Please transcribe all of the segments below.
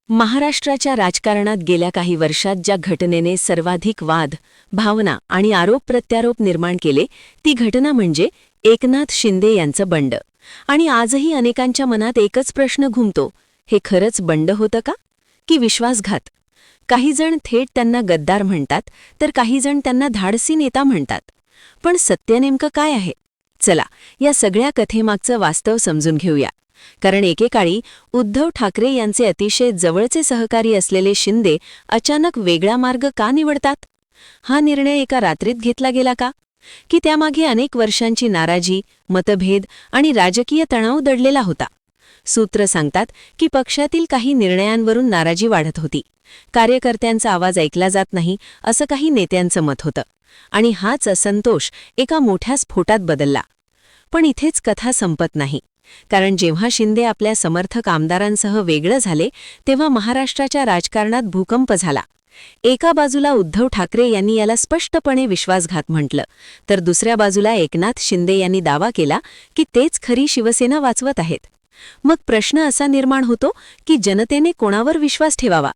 महाराष्ट्राच्या राजकारणात गेल्या काही वर्षात ज्या घटनेने सर्वाधिक वाद, भावना आणि आरोप-प्रत्यारोप निर्माण केले, ती घटना म्हणजे एकनाथ शिंदे यांचं बंड. आणि आजही अनेकांच्या मनात एकच प्रश्न घुमतो, हे खरंच बंड होतं का? की विश्वासघात? काही जण थेट त्यांना गद्दार म्हणतात, तर काही जण त्यांना धाडसी नेता म्हणतात. पण सत्य नेमकं काय आहे? चला, या सगळ्या कथेमागचं वास्तव समजून घेऊया. कारण एकेकाळी उद्धव ठाकरे यांचे अतिशय जवळचे सहकारी असलेले शिंदे अचानक वेगळा मार्ग का निवडतात? हा निर्णय एका रात्रीत घेतला गेला का? की त्यामागे अनेक वर्षांची नाराजी, मतभेद आणि राजकीय तणाव दडलेला होता? सूत्र सांगतात की पक्षातील काही निर्णयांवरून नाराजी वाढत होती. कार्यकर्त्यांचा आवाज ऐकला जात नाही, असं काही नेत्यांचं मत होतं. आणि हाच असंतोष एका मोठ्या स्फोटात बदलला. पण इथेच कथा संपत नाही. कारण जेव्हा शिंदे आपल्या समर्थक आमदारांसह वेगळं झाले, तेव्हा महाराष्ट्राच्या राजकारणात भूकंप झाला. एका बाजूला उद्धव ठाकरे यांनी याला स्पष्टपणे विश्वासघात म्हटलं, तर दुसऱ्या बाजूला एकनाथ शिंदे यांनी दावा केला की तेच खरी शिवसेना वाचवत आहेत. मग प्रश्न असा निर्माण होतो की जनतेने कोणावर विश्वास ठेवावा?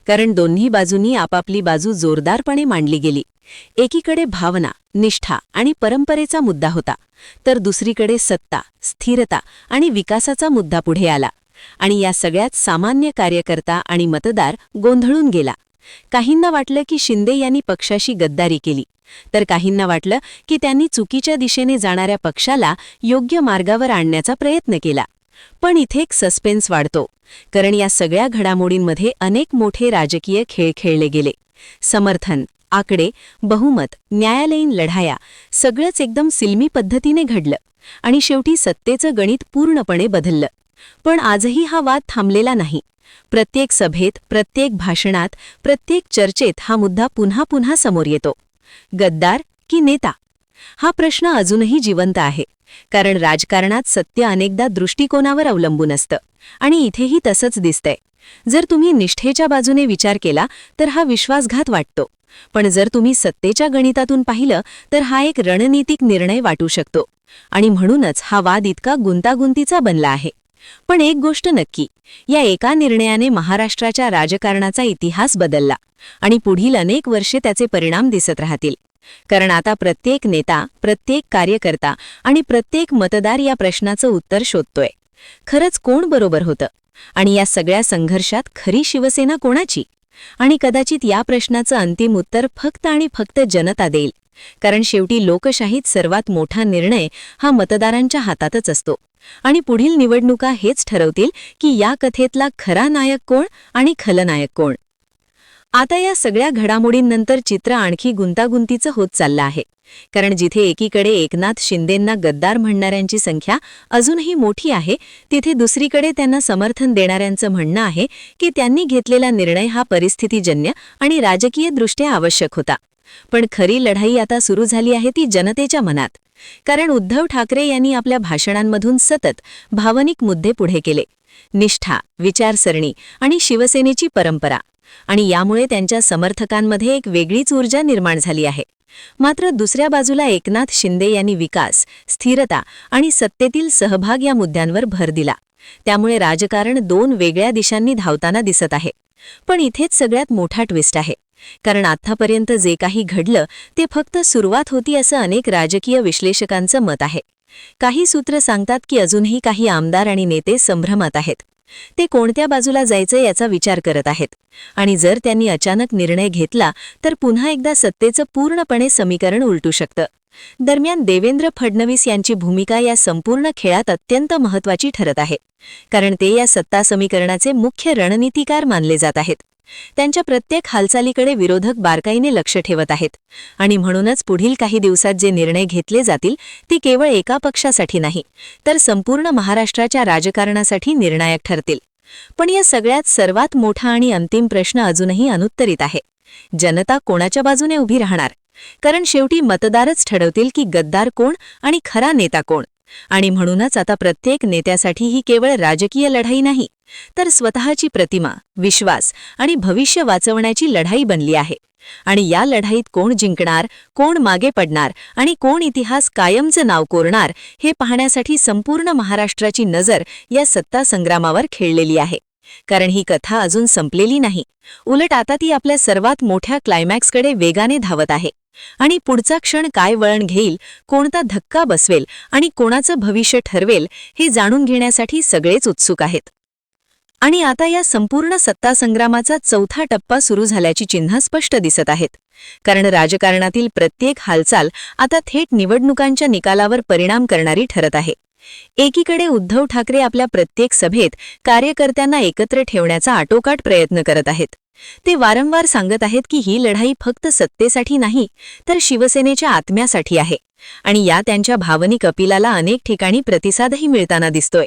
कारण दोन्ही बाजूंनी आपापली बाजू जोरदारपणे मांडली गेली. एकीकडे भावना, निष्ठा आणि परंपरेचा मुद्दा होता, तर दुसरीकडे सत्ता, स्थिरता आणि विकासाचा मुद्दा पुढे आला. आणि या सगळ्यात सामान्य कार्यकर्ता आणि मतदार गोंधळून गेला. काहींना वाटलं की शिंदे यांनी पक्षाशी गद्दारी केली, तर काहींना वाटलं की त्यांनी चुकीच्या दिशेने जाणाऱ्या पक्षाला योग्य मार्गावर आणण्याचा प्रयत्न केला. पण इथे एक सस्पेन्स वाढतो, कारण या सगळ्या घडामोडींमध्ये अनेक मोठे राजकीय खेळ खेळले गेले. समर्थन, आकडे, बहुमत, न्यायालयीन लढाया सगळंच एकदम सिल्मी पद्धतीने घडलं. आणि शेवटी सत्तेचं गणित पूर्णपणे बदललं. पण आजही हा वाद थांबलेला नाही. प्रत्येक सभेत, प्रत्येक भाषणात, प्रत्येक चर्चेत हा मुद्दा पुन्हा पुन्हा समोर येतो. गद्दार की नेता? हा प्रश्न अजूनही जिवंत आहे. कारण राजकारणात सत्य अनेकदा दृष्टिकोनावर अवलंबून असतं. आणि इथेही तसंच दिसतंय. जर तुम्ही निष्ठेच्या बाजूने विचार केला तर हा विश्वासघात वाटतो. पण जर तुम्ही सत्तेच्या गणितातून पाहिलं तर हा एक रणनीतिक निर्णय वाटू शकतो. आणि म्हणूनच हा वाद इतका गुंतागुंतीचा बनला आहे. पण एक गोष्ट नक्की, या एका निर्णयाने महाराष्ट्राच्या राजकारणाचा इतिहास बदलला. आणि पुढील अनेक वर्षे त्याचे परिणाम दिसत राहतील. कारण आता प्रत्येक नेता, प्रत्येक कार्यकर्ता आणि प्रत्येक मतदार या प्रश्नाचं उत्तर शोधतोय. खरंच कोण बरोबर होतं? आणि या सगळ्या संघर्षात खरी शिवसेना कोणाची? आणि कदाचित या प्रश्नाचं अंतिम उत्तर फक्त आणि फक्त जनता देईल. कारण शेवटी लोकशाहीत सर्वात मोठा निर्णय हा मतदारांच्या हातातच असतो. आणि पुढील निवडणुका हेच ठरवतील की या कथेतला खरा नायक कोण आणि खलनायक कोण. आता या सगळ्या घडामोडींनंतर चित्र आणखी गुंतागुंतीचं होत चाललं आहे. कारण जिथे एकीकडे एकनाथ शिंदेंना गद्दार म्हणणाऱ्यांची संख्या अजूनही मोठी आहे, तिथे दुसरीकडे त्यांना समर्थन देणाऱ्यांचं म्हणणं आहे की त्यांनी घेतलेला निर्णय हा परिस्थितीजन्य आणि राजकीयदृष्ट्या आवश्यक होता. पण खरी लढाई आता सुरू झाली आहे ती जनतेच्या मनात. कारण उद्धव ठाकरे यांनी आपल्या भाषणांमधून सतत भावनिक मुद्दे पुढे केले. निष्ठा, विचारसरणी आणि शिवसेनेची परंपरा. आणि यामुळे त्यांच्या समर्थकांमध्ये एक वेगळीच ऊर्जा निर्माण झाली आहे. मात्र दुसऱ्या बाजूला एकनाथ शिंदे यांनी विकास, स्थिरता आणि सत्तेतील सहभाग या मुद्द्यांवर भर दिला. त्यामुळे राजकारण दोन वेगळ्या दिशांनी धावताना दिसत आहे. पण इथेच सगळ्यात मोठा ट्विस्ट आहे. कारण आत्तापर्यंत जे काही घडलं ते फक्त सुरुवात होती असं अनेक राजकीय विश्लेषकांचं मत आहे. काही सूत्र सांगतात की अजूनही काही आमदार आणि नेते संभ्रमात आहेत. ते कोणत्या बाजूला जायचं याचा विचार करत आहेत. आणि जर त्यांनी अचानक निर्णय घेतला तर पुन्हा एकदा सत्तेचं पूर्णपणे समीकरण उलटू शकतं. दरम्यान देवेंद्र फडणवीस यांची भूमिका या संपूर्ण खेळात अत्यंत महत्त्वाची ठरत आहे. कारण ते या सत्ता समीकरणाचे मुख्य रणनीतिकार मानले जात आहेत. त्यांच्या प्रत्येक हालचालीकडे विरोधक बारकाईने लक्ष ठेवत आहेत. आणि म्हणूनच पुढील काही दिवसात जे निर्णय घेतले जातील ते केवळ एका पक्षासाठी नाही, तर संपूर्ण महाराष्ट्राच्या राजकारणासाठी निर्णायक ठरतील. पण या सगळ्यात सर्वात मोठा आणि अंतिम प्रश्न अजूनही अनुत्तरित आहे. जनता कोणाच्या बाजूने उभी राहणार? कारण शेवटी मतदारच ठरवतील की गद्दार कोण आणि खरा नेता कोण. आणि म्हणूनच आता प्रत्येक नेत्यासाठी ही केवळ राजकीय लढाई नाही, तर स्वतःची प्रतिमा, विश्वास आणि भविष्य वाचवण्याची लढाई बनली आहे. आणि या लढाईत कोण जिंकणार, कोण मागे पडणार आणि कोण इतिहास कायमचं नाव कोरणार हे पाहण्यासाठी संपूर्ण महाराष्ट्राची नजर या सत्ता संग्रामावर खेळलेली आहे. कारण ही कथा अजून संपलेली नाही. उलट आता ती आपल्या सर्वात मोठ्या क्लायमॅक्सकडे वेगाने धावत आहे. आणि पुढचा क्षण काय वळण घेईल, कोणता धक्का बसवेल आणि कोणाचं भविष्य ठरवेल हे जाणून घेण्यासाठी सगळेच उत्सुक आहेत. आणि आता या संपूर्ण सत्तासंग्रामाचा चौथा टप्पा सुरू झाल्याची चिन्ह स्पष्ट दिसत आहेत. कारण राजकारणातील प्रत्येक हालचाल आता थेट निवडणुकांच्या निकालावर परिणाम करणारी ठरत आहे. एकीकडे उद्धव ठाकरे आपल्या प्रत्येक सभेत कार्यकर्त्यांना एकत्र ठेवण्याचा आटोकाट प्रयत्न करत आहेत. ते वारंवार सांगत आहेत की ही लढाई फक्त सत्तेसाठी नाही, तर शिवसेनेच्या आत्म्यासाठी आहे. आणि या त्यांच्या भावनिक अपिलाला अनेक ठिकाणी प्रतिसादही मिळताना दिसतोय.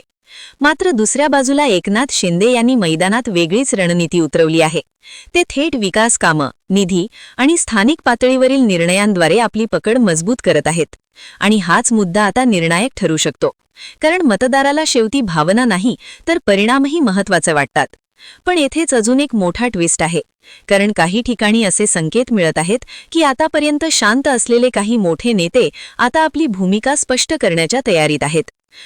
मात्र दुसऱ्या बाजूला एकनाथ शिंदे यांनी मैदानात वेगळीच रणनीती उतरवली आहे. ते थेट विकास कामं, निधी आणि स्थानिक पातळीवरील निर्णयांद्वारे आपली पकड मजबूत करत आहेत. आणि हाच मुद्दा आता निर्णायक ठरू शकतो. कारण मतदाराला शेवटी भावना नाही, तर परिणामही महत्त्वाचे वाटतात. पण येथेच अजून एक मोठा ट्विस्ट आहे. कारण काही ठिकाणी असे संकेत मिळत आहेत की आतापर्यंत शांत असलेले काही मोठे नेते आता आपली भूमिका स्पष्ट करण्याच्या तयारीत आहेत.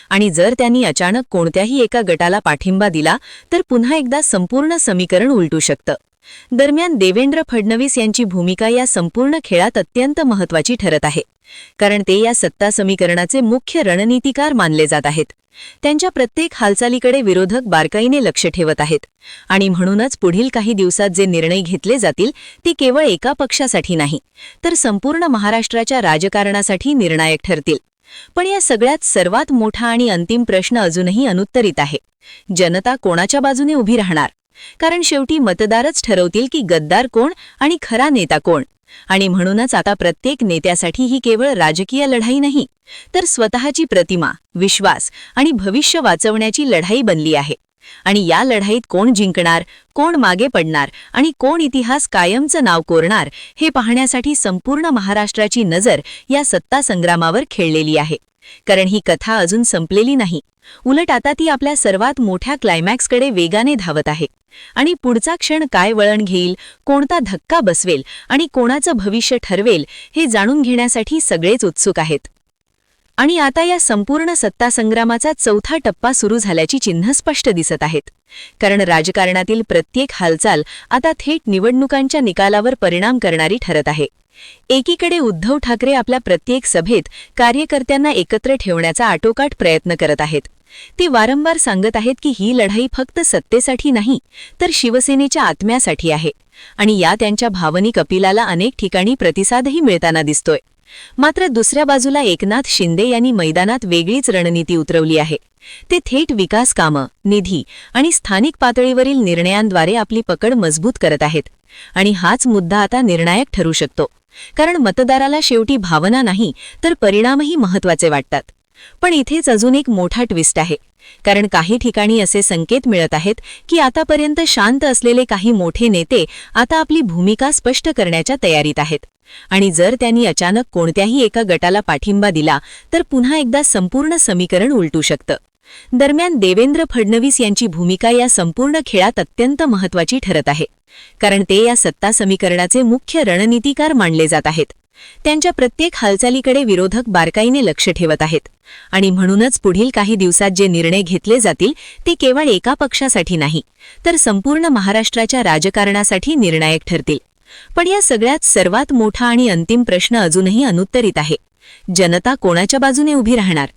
आणि जर त्यांनी अचानक कोणत्याही एका गटाला पाठिंबा दिला तर पुन्हा एकदा संपूर्ण समीकरण उलटू शकतं. दरम्यान देवेंद्र फडणवीस यांची भूमिका या संपूर्ण खेळात अत्यंत महत्त्वाची ठरत आहे. कारण ते या सत्ता समीकरणाचे मुख्य रणनीतिकार मानले जात आहेत. त्यांच्या प्रत्येक हालचालीकडे विरोधक बारकाईने लक्ष ठेवत आहेत. आणि म्हणूनच पुढील काही दिवसात जे निर्णय घेतले जातील ते केवळ एका पक्षासाठी नाही, तर संपूर्ण महाराष्ट्राच्या राजकारणासाठी निर्णायक ठरतील. पण या सगळ्यात सर्वात मोठा आणि अंतिम प्रश्न अजूनही अनुत्तरित आहे. जनता कोणाच्या बाजूने उभी राहणार? कारण शेवटी मतदारच ठरवतील की गद्दार कोण आणि खरा नेता कोण. आणि म्हणूनच आता प्रत्येक नेत्यासाठी ही केवळ राजकीय लढाई नाही, तर स्वतःची प्रतिमा, विश्वास आणि भविष्य वाचवण्याची लढाई बनली आहे. आणि या लढाईत कोण जिंकणार, कोण मागे पडणार आणि कोण इतिहास कायमचं नाव कोरणार हे पाहण्यासाठी संपूर्ण महाराष्ट्राची नजर या सत्ता संग्रामावर खेळलेली आहे. कारण ही कथा अजून संपलेली नाही. उलट आता ती आपल्या सर्वात मोठ्या क्लायमॅक्सकडे वेगाने धावत आहे. आणि पुढचा क्षण काय वळण घेईल, कोणता धक्का बसवेल आणि कोणाचं भविष्य ठरवेल हे जाणून घेण्यासाठी सगळेच उत्सुक आहेत. आणि आता या संपूर्ण सत्तासंग्रामाचा चौथा टप्पा सुरू झाल्याची चिन्ह स्पष्ट दिसत आहेत. कारण राजकारणातील प्रत्येक हालचाल आता थेट निवडणुकांच्या निकालावर परिणाम करणारी ठरत आहे. एकीकडे उद्धव ठाकरे आपल्या प्रत्येक सभेत कार्यकर्त्यांना एकत्र ठेवण्याचा आटोकाट प्रयत्न करत आहेत. ते वारंवार सांगत आहेत की ही लढाई फक्त सत्तेसाठी नाही, तर शिवसेनेच्या आत्म्यासाठी आहे. आणि या त्यांच्या भावनिक अपिलाला अनेक ठिकाणी प्रतिसादही मिळताना दिसतोय. मात्र दुसऱ्या बाजूला एकनाथ शिंदे यांनी मैदानात वेगळीच रणनीती उतरवली आहे. ते थेट विकास कामं, निधी आणि स्थानिक पातळीवरील निर्णयांद्वारे आपली पकड मजबूत करत आहेत. आणि हाच मुद्दा आता निर्णायक ठरू शकतो. कारण मतदाराला शेवटी भावना नाही, तर परिणामही महत्त्वाचे वाटतात. पण इथेच अजून एक मोठा ट्विस्ट आहे. कारण काही ठिकाणी असे संकेत मिळत आहेत की आतापर्यंत शांत असलेले काही मोठे नेते आता आपली भूमिका स्पष्ट करण्याच्या तयारीत आहेत. आणि जर त्यांनी अचानक कोणत्याही एका गटाला पाठिंबा दिला तर पुन्हा एकदा संपूर्ण समीकरण उलटू शकतं. दरम्यान देवेंद्र फडणवीस यांची भूमिका या संपूर्ण खेळात अत्यंत महत्त्वाची ठरत आहे. कारण ते या सत्ता समीकरणाचे मुख्य रणनीतिकार मानले जात आहेत. त्यांच्या प्रत्येक हालचालीकडे विरोधक बारकाईने लक्ष ठेवत आहेत. आणि म्हणूनच पुढील काही दिवसात जे निर्णय घेतले जातील ते केवळ एका पक्षासाठी नाही, तर संपूर्ण महाराष्ट्राच्या राजकारणासाठी निर्णायक ठरतील. पण या सगळ्यात सर्वात मोठा आणि अंतिम प्रश्न अजूनही अनुत्तरित आहे. जनता कोणाच्या बाजूने उभी राहणार?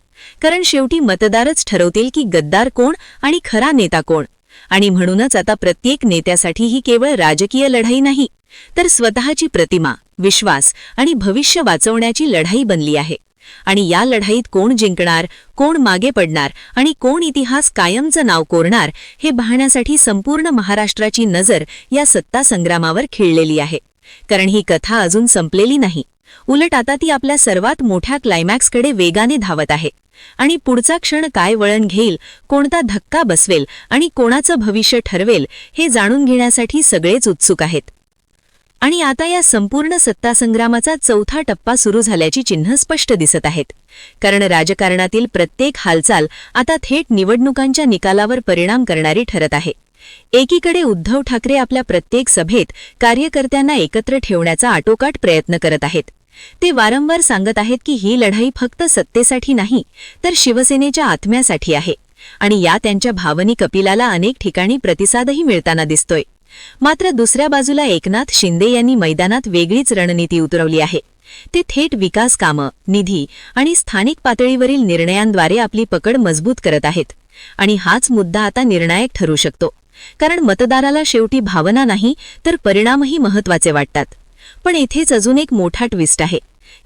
कारण शेवटी मतदारच ठरवतील की गद्दार कोण आणि खरा नेता कोण. आणि म्हणूनच आता प्रत्येक नेत्यासाठी ही केवळ राजकीय लढाई नाही, तर स्वतःची प्रतिमा, विश्वास आणि भविष्य वाचवण्याची लढाई बनली आहे. आणि या लढाईत कोण जिंकणार, कोण मागे पडणार आणि कोण इतिहास कायमचं नाव कोरणार हे पाहण्यासाठी संपूर्ण महाराष्ट्राची नजर या सत्ता संग्रामावर खिळलेली आहे. कारण ही कथा अजून संपलेली नाही. उलट आता ती आपल्या सर्वात मोठ्या क्लायमॅक्सकडे वेगाने धावत आहे. आणि पुढचा क्षण काय वळण घेईल, कोणता धक्का बसवेल आणि कोणाचं भविष्य ठरवेल हे जाणून घेण्यासाठी सगळेच उत्सुक आहेत. आणि आता या संपूर्ण सत्तासंग्रामाचा चौथा टप्पा सुरू झाल्याची चिन्ह स्पष्ट दिसत आहेत. कारण राजकारणातील प्रत्येक हालचाल आता थेट निवडणुकांच्या निकालावर परिणाम करणारी ठरत आहे. एकीकडे उद्धव ठाकरे आपल्या प्रत्येक सभेत कार्यकर्त्यांना एकत्र ठेवण्याचा आटोकाट प्रयत्न करत आहेत. ते वारंवार सांगत आहेत की ही लढाई फक्त सत्तेसाठी नाही, तर शिवसेनेच्या आत्म्यासाठी आहे. आणि या त्यांच्या भावनिक अपिलाला अनेक ठिकाणी प्रतिसादही मिळताना दिसतोय. मात्र दुसऱ्या बाजूला एकनाथ शिंदे यांनी मैदानात वेगळीच रणनीती उतरवली आहे. ते थेट विकास कामं, निधी आणि स्थानिक पातळीवरील निर्णयांद्वारे आपली पकड मजबूत करत आहेत. आणि हाच मुद्दा आता निर्णायक ठरू शकतो. कारण मतदाराला शेवटी भावना नाही तर परिणामही महत्त्वाचे वाटतात. पण इथेच अजून एक मोठा ट्विस्ट आहे.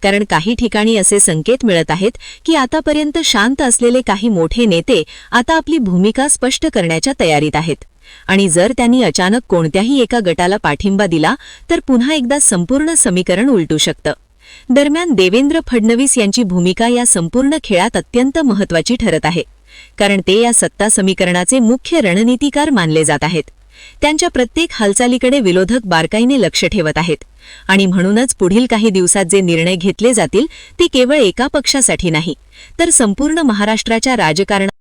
कारण काही ठिकाणी असे संकेत मिळत आहेत की आतापर्यंत शांत असलेले काही मोठे नेते आता आपली भूमिका स्पष्ट करण्याच्या तयारीत आहेत. आणि जर त्यांनी अचानक कोणत्याही एका गटाला पाठिंबा दिला तर पुन्हा एकदा संपूर्ण समीकरण उलटू शकतं. दरम्यान देवेंद्र फडणवीस यांची भूमिका या संपूर्ण खेळात अत्यंत महत्त्वाची ठरत आहे. कारण ते या सत्ता समीकरणाचे मुख्य रणनीतिकार मानले जात आहेत. त्यांच्या प्रत्येक हालचालीकडे विरोधक बारकाईने लक्ष ठेवत आहेत. आणि म्हणूनच पुढील काही दिवसात जे निर्णय घेतले जातील ते केवळ एका पक्षासाठी नाही तर संपूर्ण महाराष्ट्राच्या राजकारणात